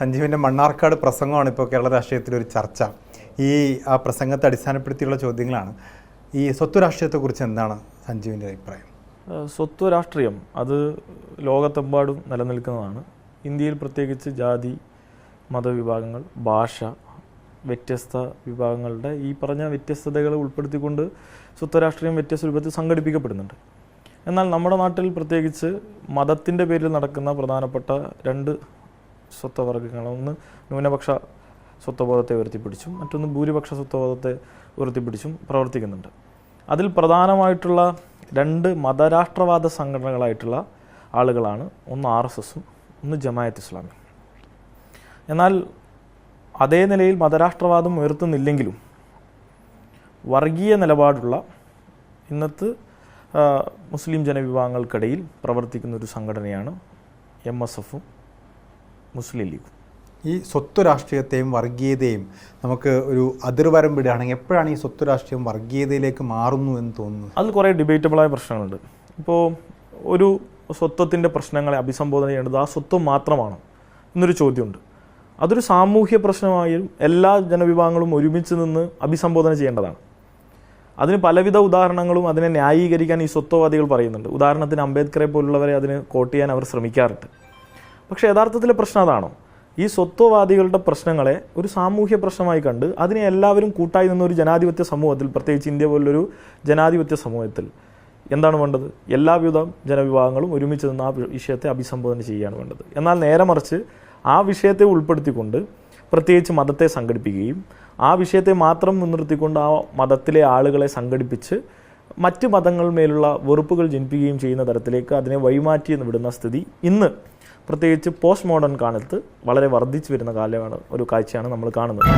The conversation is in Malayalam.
സഞ്ജീവിൻ്റെ മണ്ണാർക്കാട് പ്രസംഗമാണ് ഇപ്പോൾ കേരള രാഷ്ട്രീയത്തിലൊരു ചർച്ച. ആ പ്രസംഗത്തെ അടിസ്ഥാനപ്പെടുത്തിയുള്ള ചോദ്യങ്ങളാണ്. ഈ സ്വത്ത് രാഷ്ട്രീയത്തെക്കുറിച്ച് എന്താണ് സഞ്ജീവിൻ്റെ അഭിപ്രായം? സ്വത്ത് രാഷ്ട്രീയം അത് ലോകത്തെമ്പാടും നിലനിൽക്കുന്നതാണ്. ഇന്ത്യയിൽ പ്രത്യേകിച്ച് ജാതി, മതവിഭാഗങ്ങൾ, ഭാഷ, വ്യത്യസ്ത വിഭാഗങ്ങളുടെ ഈ പറഞ്ഞ വ്യത്യസ്തതകളെ ഉൾപ്പെടുത്തിക്കൊണ്ട് സ്വത്ത് രാഷ്ട്രീയം വ്യത്യസ്ത രൂപത്തിൽ സംഘടിപ്പിക്കപ്പെടുന്നുണ്ട്. എന്നാൽ നമ്മുടെ നാട്ടിൽ പ്രത്യേകിച്ച് മതത്തിൻ്റെ പേരിൽ നടക്കുന്ന പ്രധാനപ്പെട്ട രണ്ട് സ്വത്വവർഗ്ഗങ്ങൾ, ഒന്ന് ന്യൂനപക്ഷ സ്വത്വബോധത്തെ ഉയർത്തിപ്പിടിച്ചും മറ്റൊന്ന് ഭൂരിപക്ഷ സ്വത്വബോധത്തെ ഉയർത്തിപ്പിടിച്ചും പ്രവർത്തിക്കുന്നുണ്ട്. അതിൽ പ്രധാനമായിട്ടുള്ള രണ്ട് മതരാഷ്ട്രവാദ സംഘടനകളായിട്ടുള്ള ആളുകളാണ് ഒന്ന് RSSഉം ഒന്ന് ജമാഅത്ത് ഇസ്ലാമി. എന്നാൽ അതേ നിലയിൽ മതരാഷ്ട്രവാദം ഉയർത്തുന്നില്ലെങ്കിലും വർഗീയ നിലപാടുള്ള ഇന്നത്തെ മുസ്ലിം ജനവിഭാഗങ്ങൾക്കിടയിൽ പ്രവർത്തിക്കുന്ന ഒരു സംഘടനയാണ് MSFഉം മുസ്ലിം ലീഗും. ഈ സ്വത്ത് രാഷ്ട്രീയത്തെയും വർഗീയതയും നമുക്ക് ഒരു അതിർവരം വിടുകയാണെങ്കിൽ എപ്പോഴാണ് ഈ സ്വത്ത് രാഷ്ട്രീയം വർഗീയതയിലേക്ക് മാറുന്നു എന്ന് തോന്നുന്നത്? അതിൽ കുറേ ഡിബേറ്റബിളായ പ്രശ്നങ്ങളുണ്ട്. ഇപ്പോൾ ഒരു സ്വത്വത്തിൻ്റെ പ്രശ്നങ്ങളെ അഭിസംബോധന ചെയ്യേണ്ടത് ആ സ്വത്വം മാത്രമാണ് എന്നൊരു ചോദ്യമുണ്ട്. അതൊരു സാമൂഹ്യ പ്രശ്നമായും എല്ലാ ജനവിഭാഗങ്ങളും ഒരുമിച്ച് നിന്ന് അഭിസംബോധന ചെയ്യേണ്ടതാണ്. അതിന് പലവിധ ഉദാഹരണങ്ങളും അതിനെ ന്യായീകരിക്കാൻ ഈ സ്വത്വവാദികൾ പറയുന്നുണ്ട്. ഉദാഹരണത്തിന് അംബേദ്കറെ പോലുള്ളവരെ അതിന് കോട്ട് ചെയ്യാൻ അവർ ശ്രമിക്കാറുണ്ട്. പക്ഷേ യഥാർത്ഥത്തിലെ പ്രശ്നം അതാണോ? ഈ സ്വത്വവാദികളുടെ പ്രശ്നങ്ങളെ ഒരു സാമൂഹ്യ പ്രശ്നമായി കണ്ട് അതിനെ എല്ലാവരും കൂട്ടായി നിന്ന ഒരു ജനാധിപത്യ സമൂഹത്തിൽ, പ്രത്യേകിച്ച് ഇന്ത്യ പോലുള്ളൊരു ജനാധിപത്യ സമൂഹത്തിൽ എന്താണ് വേണ്ടത്? എല്ലാവിധ ജനവിഭാഗങ്ങളും ഒരുമിച്ച് നിന്ന് ആ വിഷയത്തെ അഭിസംബോധന ചെയ്യുകയാണ് വേണ്ടത്. എന്നാൽ നേരെ മറിച്ച് ആ വിഷയത്തെ ഉൾപ്പെടുത്തിക്കൊണ്ട് പ്രത്യേകിച്ച് മതത്തെ സംഘടിപ്പിക്കുകയും ആ വിഷയത്തെ മാത്രം മുൻനിർത്തിക്കൊണ്ട് ആ മതത്തിലെ ആളുകളെ സംഘടിപ്പിച്ച് മറ്റ് മതങ്ങളിന്മേലുള്ള വെറുപ്പുകൾ ജനിപ്പിക്കുകയും ചെയ്യുന്ന തരത്തിലേക്ക് അതിനെ വഴിമാറ്റി എന്ന് വിടുന്ന സ്ഥിതി ഇന്ന് പ്രത്യേകിച്ച് പോസ്റ്റ് മോഡേൺ കാലത്ത് വളരെ വർദ്ധിച്ചു വരുന്ന ഒരു കാഴ്ചയാണ് നമ്മൾ കാണുന്നത്.